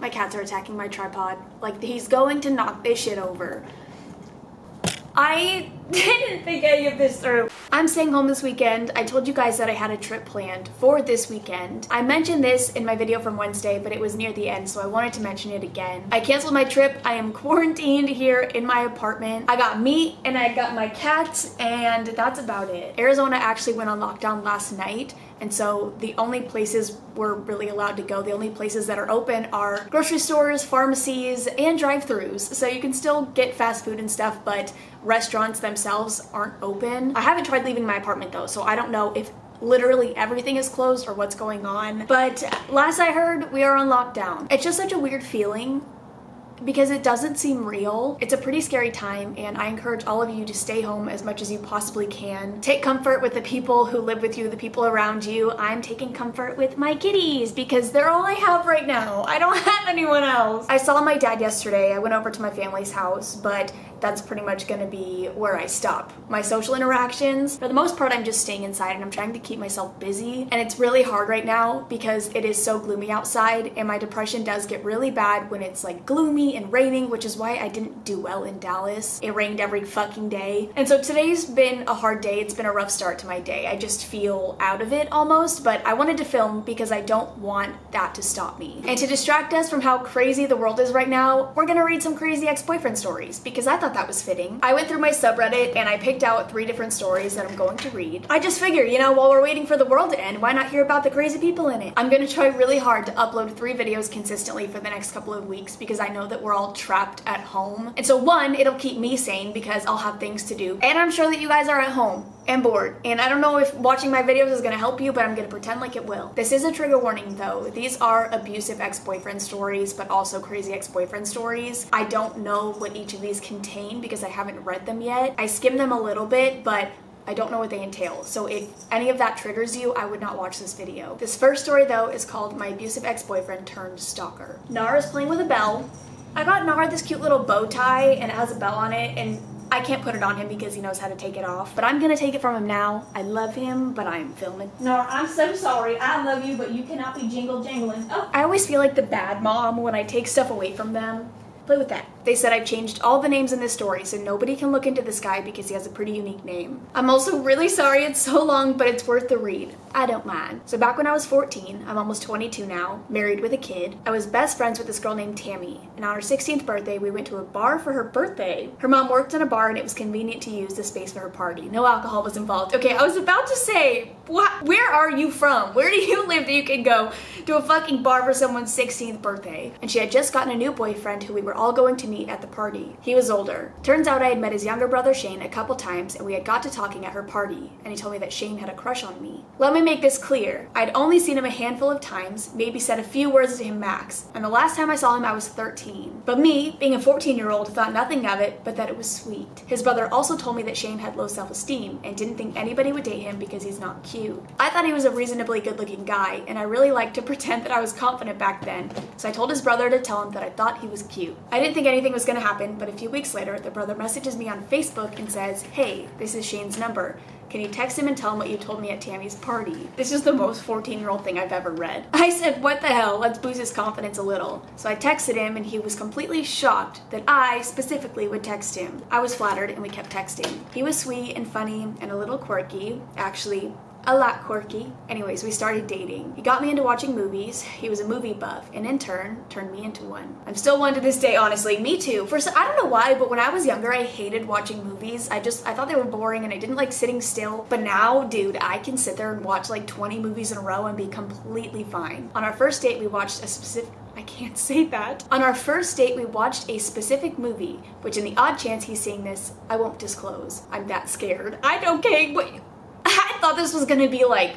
My cats are attacking my tripod. Like, he's going to knock this shit over. I didn't think any of this through. I'm staying home this weekend. I told you guys that I had a trip planned for this weekend. I mentioned this in my video from Wednesday, but it was near the end, so I wanted to mention it again. I canceled my trip. I am quarantined here in my apartment. I got meat and I got my cats, and that's about it. Arizona actually went on lockdown last night, and so the only places we're really allowed to go, the only places that are open are grocery stores, pharmacies, and drive-thrus. So you can still get fast food and stuff, but restaurants themselves aren't open. I haven't tried leaving my apartment though, so I don't know if literally everything is closed or what's going on. But last I heard, we are on lockdown. It's just such a weird feeling because it doesn't seem real. It's a pretty scary time, and I encourage all of you to stay home as much as you possibly can. Take comfort with the people who live with you, the people around you. I'm taking comfort with my kitties because they're all I have right now. I don't have anyone else. I saw my dad yesterday. I went over to my family's house, but that's pretty much gonna be where I stop. My social interactions, for the most part, I'm just staying inside and I'm trying to keep myself busy. And it's really hard right now because it is so gloomy outside, and my depression does get really bad when it's like gloomy and raining, which is why I didn't do well in Dallas. It rained every fucking day. And so today's been a hard day. It's been a rough start to my day. I just feel out of it almost, but I wanted to film because I don't want that to stop me. And to distract us from how crazy the world is right now, we're gonna read some crazy ex-boyfriend stories because I thought that was fitting. I went through my subreddit and I picked out 3 different stories that I'm going to read. I just figure, you know, while we're waiting for the world to end, why not hear about the crazy people in it? I'm gonna try really hard to upload 3 videos consistently for the next couple of weeks because I know that we're all trapped at home. And so 1, it'll keep me sane because I'll have things to do. And I'm sure that you guys are at home and bored. And I don't know if watching my videos is gonna help you, but I'm gonna pretend like it will. This is a trigger warning though. These are abusive ex-boyfriend stories, but also crazy ex-boyfriend stories. I don't know what each of these contain because I haven't read them yet. I skimmed them a little bit, but I don't know what they entail. So if any of that triggers you, I would not watch this video. This first story though is called My Abusive Ex-Boyfriend Turned Stalker. Nara's playing with a bell. I got Nara this cute little bow tie and it has a bell on it, and I can't put it on him because he knows how to take it off, but I'm gonna take it from him now. I love him, but I'm filming. No, I'm so sorry. I love you, but you cannot be jingle jangling. Oh. I always feel like the bad mom when I take stuff away from them. Play with that. They said I've changed all the names in this story so nobody can look into this guy because he has a pretty unique name. I'm also really sorry it's so long, but it's worth the read. I don't mind. So back when I was 14, I'm almost 22 now, married with a kid, I was best friends with this girl named Tammy, and on her 16th birthday, we went to a bar for her birthday. Her mom worked in a bar and it was convenient to use the space for her party. No alcohol was involved. Okay, I was about to say, where are you from? Where do you live that you can go to a fucking bar for someone's 16th birthday? And she had just gotten a new boyfriend who we were all going to meet at the party. He was older. Turns out I had met his younger brother Shane a couple times and we had got to talking at her party, and he told me that Shane had a crush on me. Let me make this clear. I'd only seen him a handful of times, maybe said a few words to him max, and the last time I saw him I was 13. But me, being a 14-year-old, thought nothing of it, but that it was sweet. His brother also told me that Shane had low self-esteem and didn't think anybody would date him because he's not cute. I thought he was a reasonably good-looking guy, and I really liked to pretend that I was confident back then, so I told his brother to tell him that I thought he was cute. I didn't think anything was gonna happen, but a few weeks later, the brother messages me on Facebook and says, "Hey, this is Shane's number. Can you text him and tell him what you told me at Tammy's party?" This is the most 14-year-old thing I've ever read. I said, what the hell? Let's boost his confidence a little. So I texted him and he was completely shocked that I specifically would text him. I was flattered and we kept texting. He was sweet and funny and a little quirky. Actually, a lot quirky. Anyways, we started dating. He got me into watching movies. He was a movie buff and in turn turned me into one. I'm still one to this day, honestly. Me too. I don't know why, but when I was younger, I hated watching movies. I thought they were boring and I didn't like sitting still. But now, dude, I can sit there and watch like 20 movies in a row and be completely fine. On our first date, we watched a specific... I can't say that. On our first date, we watched a specific movie, which in the odd chance he's seeing this, I won't disclose. I'm that scared. I thought this was gonna be like,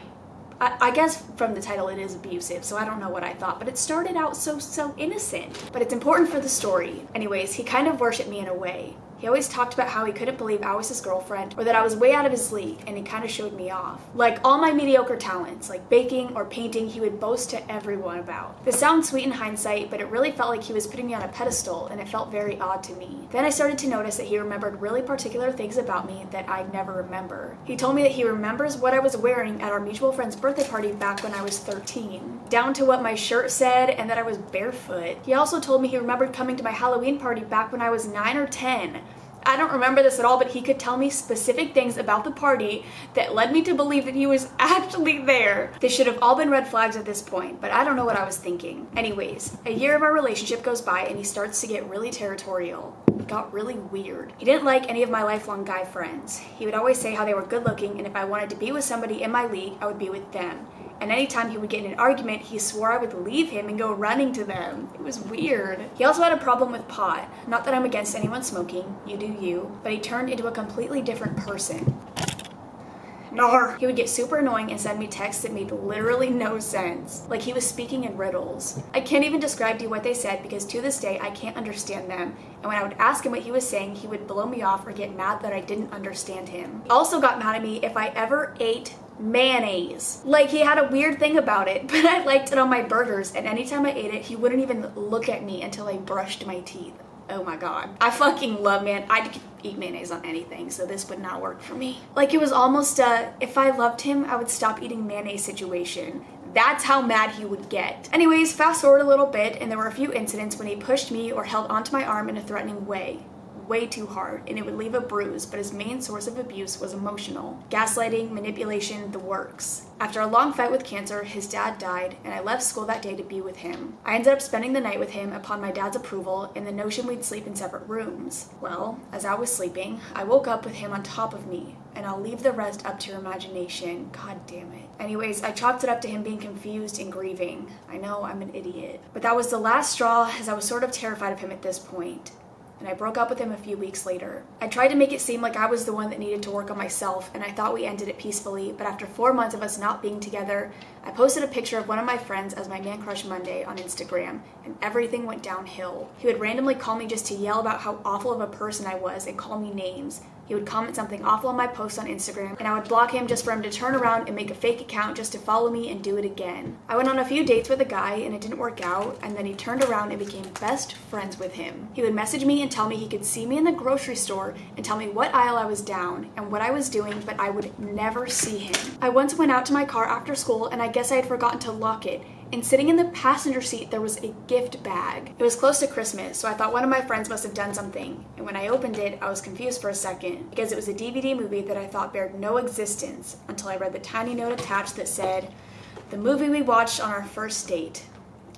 I guess from the title it is abusive, so I don't know what I thought, but it started out so innocent. But it's important for the story. Anyways, he kind of worshipped me in a way. He always talked about how he couldn't believe I was his girlfriend or that I was way out of his league, and he kind of showed me off. Like all my mediocre talents, like baking or painting, he would boast to everyone about. This sounds sweet in hindsight, but it really felt like he was putting me on a pedestal, and it felt very odd to me. Then I started to notice that he remembered really particular things about me that I'd never remember. He told me that he remembers what I was wearing at our mutual friend's birthday party back when I was 13, down to what my shirt said and that I was barefoot. He also told me he remembered coming to my Halloween party back when I was 9 or 10. I don't remember this at all, but he could tell me specific things about the party that led me to believe that he was actually there. They should have all been red flags at this point, but I don't know what I was thinking. Anyways, a year of our relationship goes by and he starts to get really territorial. It got really weird. He didn't like any of my lifelong guy friends. He would always say how they were good looking, and if I wanted to be with somebody in my league, I would be with them. And anytime he would get in an argument, he swore I would leave him and go running to them. It was weird. He also had a problem with pot. Not that I'm against anyone smoking, you do you, but he turned into a completely different person. He would get super annoying and send me texts that made literally no sense. Like he was speaking in riddles. I can't even describe to you what they said because to this day I can't understand them. And when I would ask him what he was saying, he would blow me off or get mad that I didn't understand him. He also got mad at me if I ever ate mayonnaise. Like he had a weird thing about it, but I liked it on my burgers, and anytime I ate it, he wouldn't even look at me until I brushed my teeth. Oh my god. I fucking love I could eat mayonnaise on anything, so this would not work for me. Like it was almost a, if I loved him, I would stop eating mayonnaise situation. That's how mad he would get. Anyways, fast forward a little bit, and there were a few incidents when he pushed me or held onto my arm in a threatening way. Way too hard, and it would leave a bruise, but his main source of abuse was emotional. Gaslighting, manipulation, the works. After a long fight with cancer, his dad died, and I left school that day to be with him. I ended up spending the night with him upon my dad's approval and the notion we'd sleep in separate rooms. Well, as I was sleeping, I woke up with him on top of me, and I'll leave the rest up to your imagination. God damn it. Anyways, I chalked it up to him being confused and grieving. I know, I'm an idiot. But that was the last straw, as I was sort of terrified of him at this point. And I broke up with him a few weeks later. I tried to make it seem like I was the one that needed to work on myself, and I thought we ended it peacefully, but after 4 months of us not being together, I posted a picture of one of my friends as my man crush Monday on Instagram, and everything went downhill. He would randomly call me just to yell about how awful of a person I was and call me names. He would comment something awful on my post on Instagram, and I would block him just for him to turn around and make a fake account just to follow me and do it again. I went on a few dates with a guy, and it didn't work out, and then he turned around and became best friends with him. He would message me and tell me he could see me in the grocery store and tell me what aisle I was down and what I was doing, but I would never see him. I once went out to my car after school, and I guess I had forgotten to lock it. And sitting in the passenger seat, there was a gift bag. It was close to Christmas, so I thought one of my friends must have done something. And when I opened it, I was confused for a second, because it was a DVD movie that I thought bared no existence, until I read the tiny note attached that said, "The movie we watched on our first date."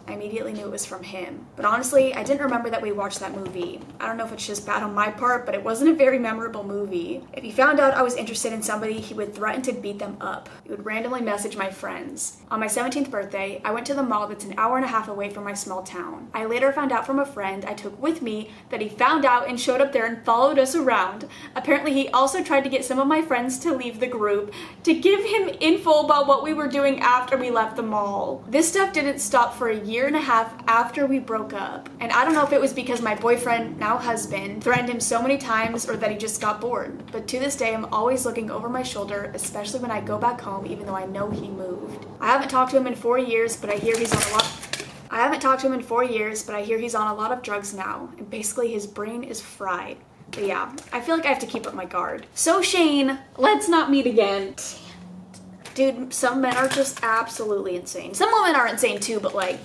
I immediately knew it was from him. But honestly, I didn't remember that we watched that movie. I don't know if it's just bad on my part, but it wasn't a very memorable movie. If he found out I was interested in somebody, he would threaten to beat them up. He would randomly message my friends. On my 17th birthday, I went to the mall that's an hour and a half away from my small town. I later found out from a friend I took with me that he found out and showed up there and followed us around. Apparently, he also tried to get some of my friends to leave the group to give him info about what we were doing after we left the mall. This stuff didn't stop for a year and a half after we broke up. And I don't know if it was because my boyfriend, now husband, threatened him so many times or that he just got bored. But to this day, I'm always looking over my shoulder, especially when I go back home, even though I know he moved. I haven't talked to him in 4 years, but I hear he's on a lot of drugs now, and basically his brain is fried. But yeah, I feel like I have to keep up my guard. So Shane, let's not meet again. Dude, some men are just absolutely insane. Some women are insane too, but like,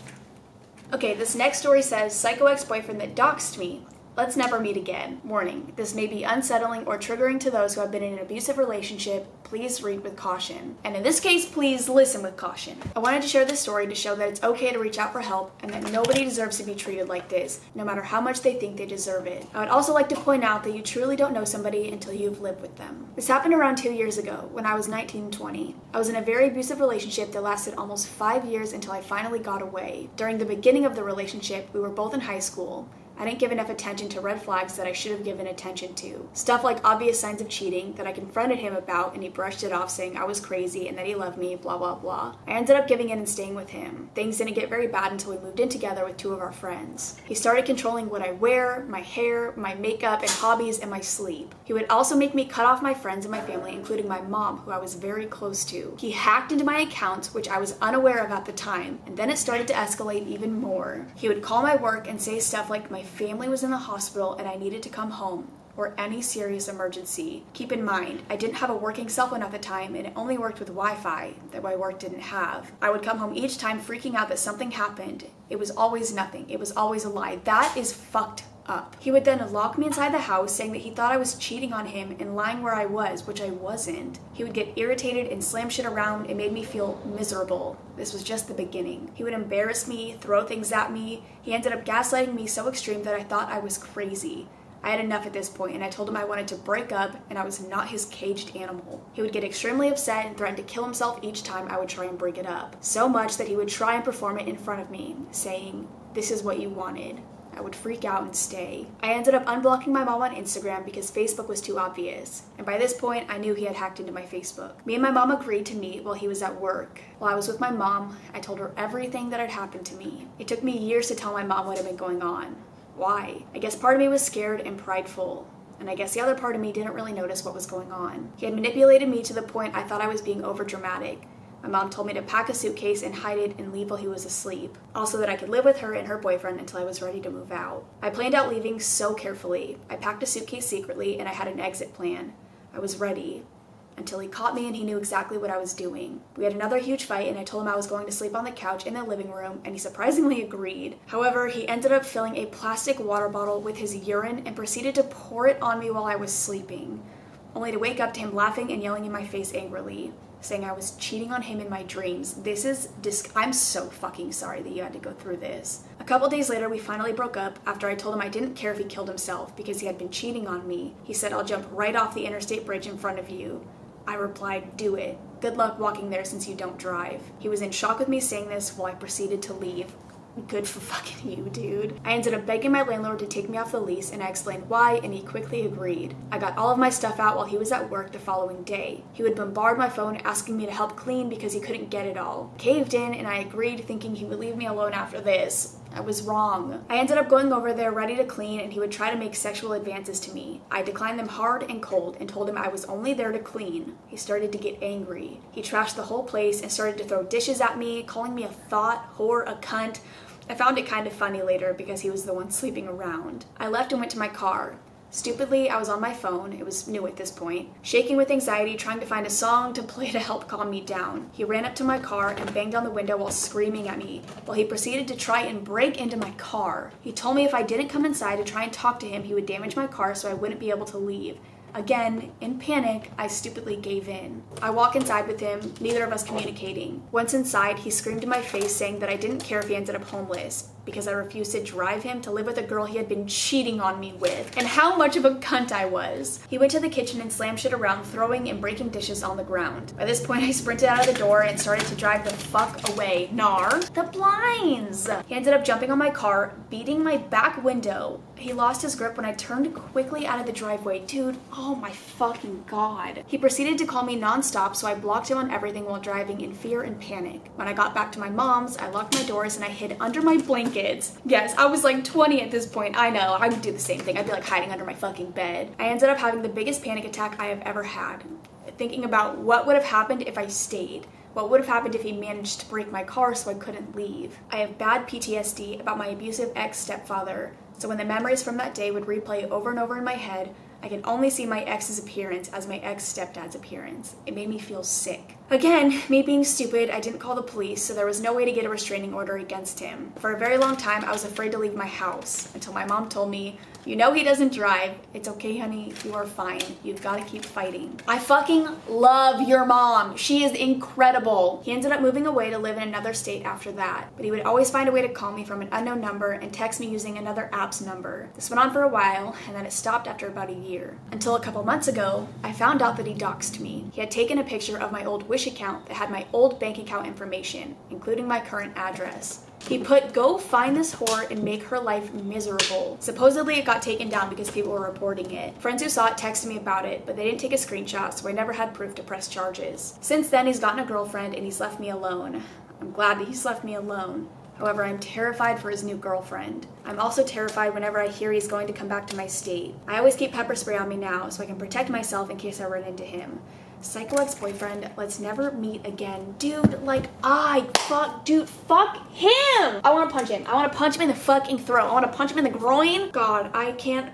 okay, this next story says, psycho ex-boyfriend that doxed me. Let's never meet again. Warning, this may be unsettling or triggering to those who have been in an abusive relationship. Please read with caution. And in this case, please listen with caution. I wanted to share this story to show that it's okay to reach out for help and that nobody deserves to be treated like this, no matter how much they think they deserve it. I would also like to point out that you truly don't know somebody until you've lived with them. This happened around 2 years ago when I was 19 and 20. I was in a very abusive relationship that lasted almost 5 years until I finally got away. During the beginning of the relationship, we were both in high school. I didn't give enough attention to red flags that I should have given attention to. Stuff like obvious signs of cheating that I confronted him about and he brushed it off saying I was crazy and that he loved me, blah blah blah. I ended up giving in and staying with him. Things didn't get very bad until we moved in together with two of our friends. He started controlling what I wear, my hair, my makeup and hobbies, and my sleep. He would also make me cut off my friends and my family, including my mom, who I was very close to. He hacked into my accounts, which I was unaware of at the time, and then it started to escalate even more. He would call my work and say stuff like my family was in the hospital and I needed to come home, or any serious emergency. Keep in mind, I didn't have a working cell phone at the time and it only worked with Wi-Fi that my work didn't have. I would come home each time freaking out that something happened. It was always nothing. It was always a lie. That is fucked up. He would then lock me inside the house saying that he thought I was cheating on him and lying where I was, which I wasn't. He would get irritated and slam shit around and made me feel miserable. This was just the beginning. He would embarrass me, throw things at me. He ended up gaslighting me so extreme that I thought I was crazy. I had enough at this point and I told him I wanted to break up and I was not his caged animal. He would get extremely upset and threaten to kill himself each time I would try and break it up. So much that he would try and perform it in front of me, saying, "This is what you wanted." I would freak out and stay. I ended up unblocking my mom on Instagram because Facebook was too obvious. And by this point, I knew he had hacked into my Facebook. Me and my mom agreed to meet while he was at work. While I was with my mom, I told her everything that had happened to me. It took me years to tell my mom what had been going on. Why? I guess part of me was scared and prideful. And I guess the other part of me didn't really notice what was going on. He had manipulated me to the point I thought I was being overdramatic. My mom told me to pack a suitcase and hide it and leave while he was asleep. Also that I could live with her and her boyfriend until I was ready to move out. I planned out leaving so carefully. I packed a suitcase secretly and I had an exit plan. I was ready. Until he caught me and he knew exactly what I was doing. We had another huge fight and I told him I was going to sleep on the couch in the living room and he surprisingly agreed. However, he ended up filling a plastic water bottle with his urine and proceeded to pour it on me while I was sleeping, only to wake up to him laughing and yelling in my face angrily, saying I was cheating on him in my dreams. I'm so fucking sorry that you had to go through this. A couple days later, we finally broke up after I told him I didn't care if he killed himself because he had been cheating on me. He said, "I'll jump right off the interstate bridge in front of you." I replied, "Do it. Good luck walking there since you don't drive." He was in shock with me saying this while I proceeded to leave. Good for fucking you, dude. I ended up begging my landlord to take me off the lease and I explained why and he quickly agreed. I got all of my stuff out while he was at work the following day. He would bombard my phone asking me to help clean because he couldn't get it all. Caved in and I agreed thinking he would leave me alone after this. I was wrong. I ended up going over there ready to clean and he would try to make sexual advances to me. I declined them hard and cold and told him I was only there to clean. He started to get angry. He trashed the whole place and started to throw dishes at me, calling me a thought, whore, a cunt. I found it kind of funny later because he was the one sleeping around. I left and went to my car. Stupidly, I was on my phone, it was new at this point, shaking with anxiety, trying to find a song to play to help calm me down. He ran up to my car and banged on the window while screaming at me, while he proceeded to try and break into my car. He told me if I didn't come inside to try and talk to him, he would damage my car so I wouldn't be able to leave. Again, in panic, I stupidly gave in. I walk inside with him, neither of us communicating. Once inside, he screamed in my face saying that I didn't care if he ended up homeless, because I refused to drive him to live with a girl he had been cheating on me with, and how much of a cunt I was. He went to the kitchen and slammed shit around, throwing and breaking dishes on the ground. By this point, I sprinted out of the door and started to drive the fuck away. Nar. The blinds! He ended up jumping on my car, beating my back window. He lost his grip when I turned quickly out of the driveway. Dude, oh my fucking god. He proceeded to call me nonstop, so I blocked him on everything while driving in fear and panic. When I got back to my mom's, I locked my doors and I hid under my blankets. Yes, I was like 20 at this point. I know, I would do the same thing. I'd be like hiding under my fucking bed. I ended up having the biggest panic attack I have ever had, thinking about what would have happened if I stayed. What would have happened if he managed to break my car so I couldn't leave? I have bad PTSD about my abusive ex-stepfather, so when the memories from that day would replay over and over in my head, I could only see my ex's appearance as my ex-stepdad's appearance. It made me feel sick. Again, me being stupid, I didn't call the police, so there was no way to get a restraining order against him. For a very long time, I was afraid to leave my house, until my mom told me, "You know he doesn't drive. It's okay, honey. You are fine. You've got to keep fighting." I fucking love your mom. She is incredible. He ended up moving away to live in another state after that, but he would always find a way to call me from an unknown number and text me using another app's number. This went on for a while, and then it stopped after about a year. Until a couple months ago, I found out that he doxed me. He had taken a picture of my old Wish account that had my old bank account information, including my current address. He put, "Go find this whore and make her life miserable." Supposedly it got taken down because people were reporting it. Friends who saw it texted me about it, but they didn't take a screenshot, so I never had proof to press charges. Since then, he's gotten a girlfriend and he's left me alone. I'm glad that he's left me alone. However, I'm terrified for his new girlfriend. I'm also terrified whenever I hear he's going to come back to my state. I always keep pepper spray on me now so I can protect myself in case I run into him. Psycho ex-boyfriend, let's never meet again. Dude, like, fuck him! I want to punch him. I want to punch him in the fucking throat. I want to punch him in the groin. God, I can't,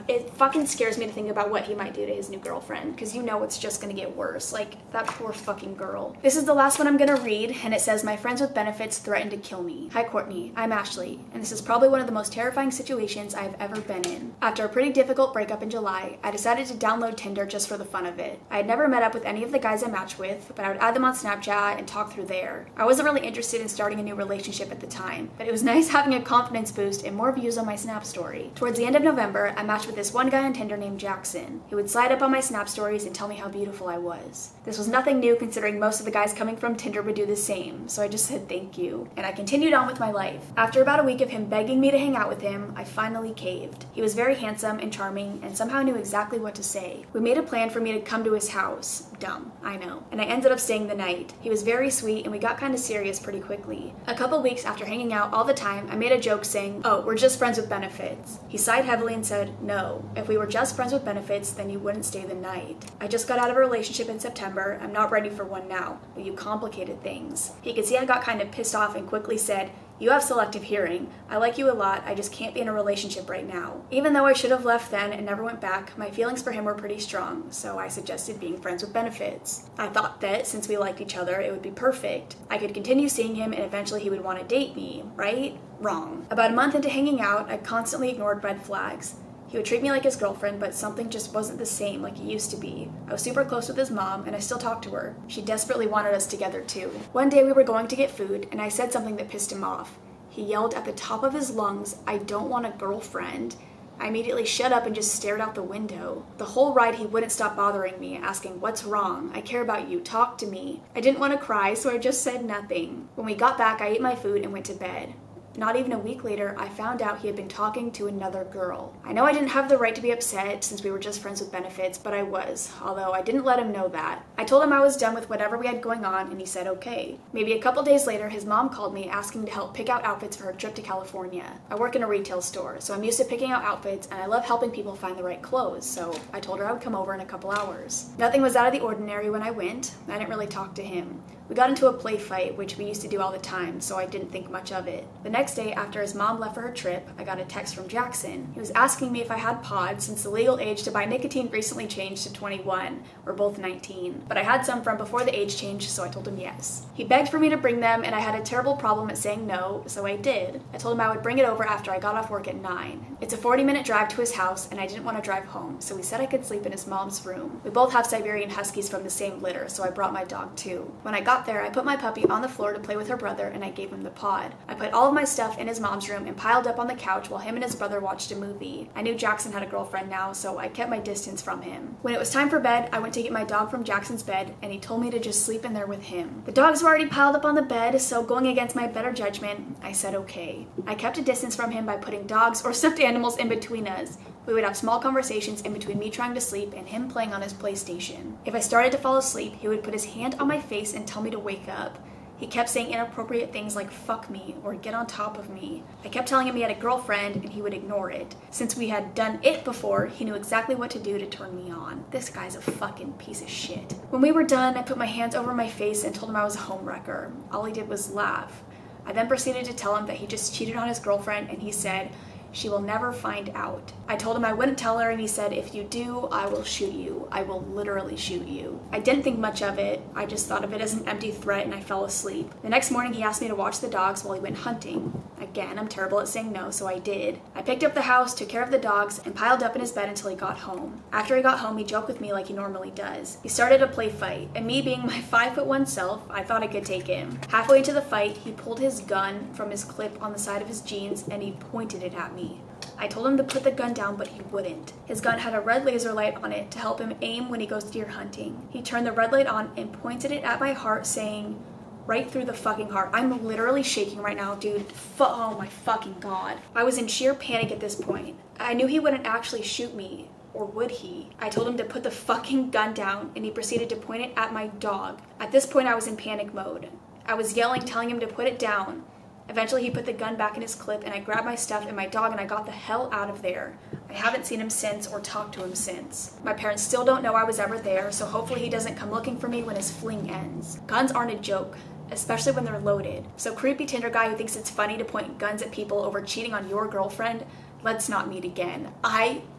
it fucking scares me to think about what he might do to his new girlfriend, because you know it's just gonna get worse. Like, that poor fucking girl. This is the last one I'm gonna read, and it says, "My friends with benefits threatened to kill me. Hi, Courtney. I'm Ashley, and this is probably one of the most terrifying situations I've ever been in. After a pretty difficult breakup in July, I decided to download Tinder just for the fun of it. I had never met up with any of the guys I matched with, but I would add them on Snapchat and talk through there. I wasn't really interested in starting a new relationship at the time, but it was nice having a confidence boost and more views on my Snap story. Towards the end of November, I matched with this one guy on Tinder named Jackson. He would slide up on my Snap stories and tell me how beautiful I was. This was nothing new considering most of the guys coming from Tinder would do the same, so I just said thank you, and I continued on with my life. After about a week of him begging me to hang out with him, I finally caved. He was very handsome and charming and somehow knew exactly what to say. We made a plan for me to come to his house. Dumb, I know. And I ended up staying the night. He was very sweet and we got kind of serious pretty quickly. A couple weeks after hanging out all the time, I made a joke saying, "Oh, we're just friends with benefits." He sighed heavily and said, "No, if we were just friends with benefits, then you wouldn't stay the night. I just got out of a relationship in September. I'm not ready for one now, but you complicated things." He could see I got kind of pissed off and quickly said, "You have selective hearing. I like you a lot, I just can't be in a relationship right now." Even though I should have left then and never went back, my feelings for him were pretty strong, so I suggested being friends with benefits. I thought that since we liked each other, it would be perfect. I could continue seeing him and eventually he would want to date me, right? Wrong. About a month into hanging out, I constantly ignored red flags. He would treat me like his girlfriend, but something just wasn't the same like it used to be. I was super close with his mom, and I still talk to her. She desperately wanted us together too. One day we were going to get food, and I said something that pissed him off. He yelled at the top of his lungs, "I don't want a girlfriend." I immediately shut up and just stared out the window. The whole ride he wouldn't stop bothering me, asking, "What's wrong? I care about you. Talk to me." I didn't want to cry, so I just said nothing. When we got back, I ate my food and went to bed. Not even a week later, I found out he had been talking to another girl. I know I didn't have the right to be upset since we were just friends with benefits, but I was, although I didn't let him know that. I told him I was done with whatever we had going on, and he said okay. Maybe a couple days later, his mom called me asking to help pick out outfits for her trip to California. I work in a retail store, so I'm used to picking out outfits, and I love helping people find the right clothes, so I told her I would come over in a couple hours. Nothing was out of the ordinary when I went. I didn't really talk to him. We got into a play fight, which we used to do all the time, so I didn't think much of it. The next day, after his mom left for her trip, I got a text from Jackson. He was asking me if I had pods since the legal age to buy nicotine recently changed to 21. We're both 19. But I had some from before the age change, so I told him yes. He begged for me to bring them, and I had a terrible problem at saying no, so I did. I told him I would bring it over after I got off work at 9. It's a 40-minute drive to his house, and I didn't want to drive home, so he said I could sleep in his mom's room. We both have Siberian Huskies from the same litter, so I brought my dog too. When I got there, I put my puppy on the floor to play with her brother, and I gave him the pod. I put all of my stuff in his mom's room and piled up on the couch while him and his brother watched a movie. I knew Jackson had a girlfriend now, so I kept my distance from him. When it was time for bed, I went to get my dog from Jackson's bed, and he told me to just sleep in there with him. The dogs were already piled up on the bed, so going against my better judgment, I said okay. I kept a distance from him by putting dogs or stuffed animals in between us. We would have small conversations in between me trying to sleep and him playing on his PlayStation. If I started to fall asleep, he would put his hand on my face and tell me to wake up. He kept saying inappropriate things like "fuck me" or "get on top of me." I kept telling him he had a girlfriend and he would ignore it. Since we had done it before, he knew exactly what to do to turn me on. This guy's a fucking piece of shit. When we were done, I put my hands over my face and told him I was a homewrecker. All he did was laugh. I then proceeded to tell him that he just cheated on his girlfriend, and he said, "She will never find out." I told him I wouldn't tell her, and he said, "If you do, I will shoot you. I will literally shoot you." I didn't think much of it. I just thought of it as an empty threat, and I fell asleep. The next morning, he asked me to watch the dogs while he went hunting. Again, I'm terrible at saying no, so I did. I picked up the house, took care of the dogs, and piled up in his bed until he got home. After he got home, he joked with me like he normally does. He started a play fight, and me being my 5'1" self, I thought I could take him. Halfway into the fight, he pulled his gun from his clip on the side of his jeans, and he pointed it at me. I told him to put the gun down, but he wouldn't. His gun had a red laser light on it to help him aim when he goes deer hunting. He turned the red light on and pointed it at my heart, saying, right through the fucking heart. I'm literally shaking right now, dude. Oh my fucking god. I was in sheer panic at this point. I knew he wouldn't actually shoot me. Or would he? I told him to put the fucking gun down, and he proceeded to point it at my dog. At this point, I was in panic mode. I was yelling, telling him to put it down. Eventually, he put the gun back in his clip, and I grabbed my stuff and my dog, and I got the hell out of there. I haven't seen him since or talked to him since. My parents still don't know I was ever there, so hopefully he doesn't come looking for me when his fling ends. Guns aren't a joke, especially when they're loaded. So creepy Tinder guy who thinks it's funny to point guns at people over cheating on your girlfriend, let's not meet again.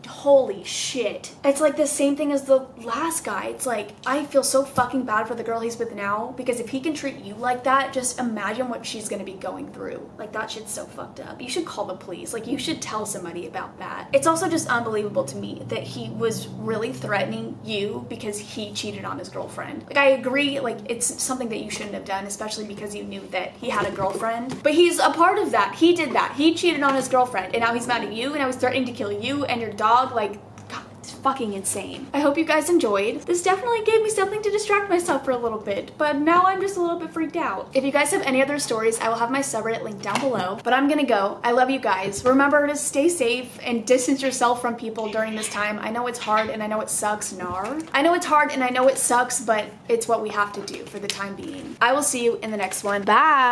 Holy shit. It's like the same thing as the last guy. It's like, I feel so fucking bad for the girl he's with now, because if he can treat you like that, just imagine what she's gonna be going through. Like, that shit's so fucked up. You should call the police. Like, you should tell somebody about that. It's also just unbelievable to me that he was really threatening you because he cheated on his girlfriend. Like, I agree, like, it's something that you shouldn't have done, especially because you knew that he had a girlfriend. But he's a part of that. He did that. He cheated on his girlfriend, and now he's mad at you, and now he's threatening to kill you and your dog. Like, God, it's fucking insane. I hope you guys enjoyed. This definitely gave me something to distract myself for a little bit, but now I'm just a little bit freaked out. If you guys have any other stories, I will have my subreddit linked down below, but I'm gonna go. I love you guys. Remember to stay safe and distance yourself from people during this time. I know it's hard and I know it sucks, I know it's hard and I know it sucks, but it's what we have to do for the time being. I will see you in the next one. Bye!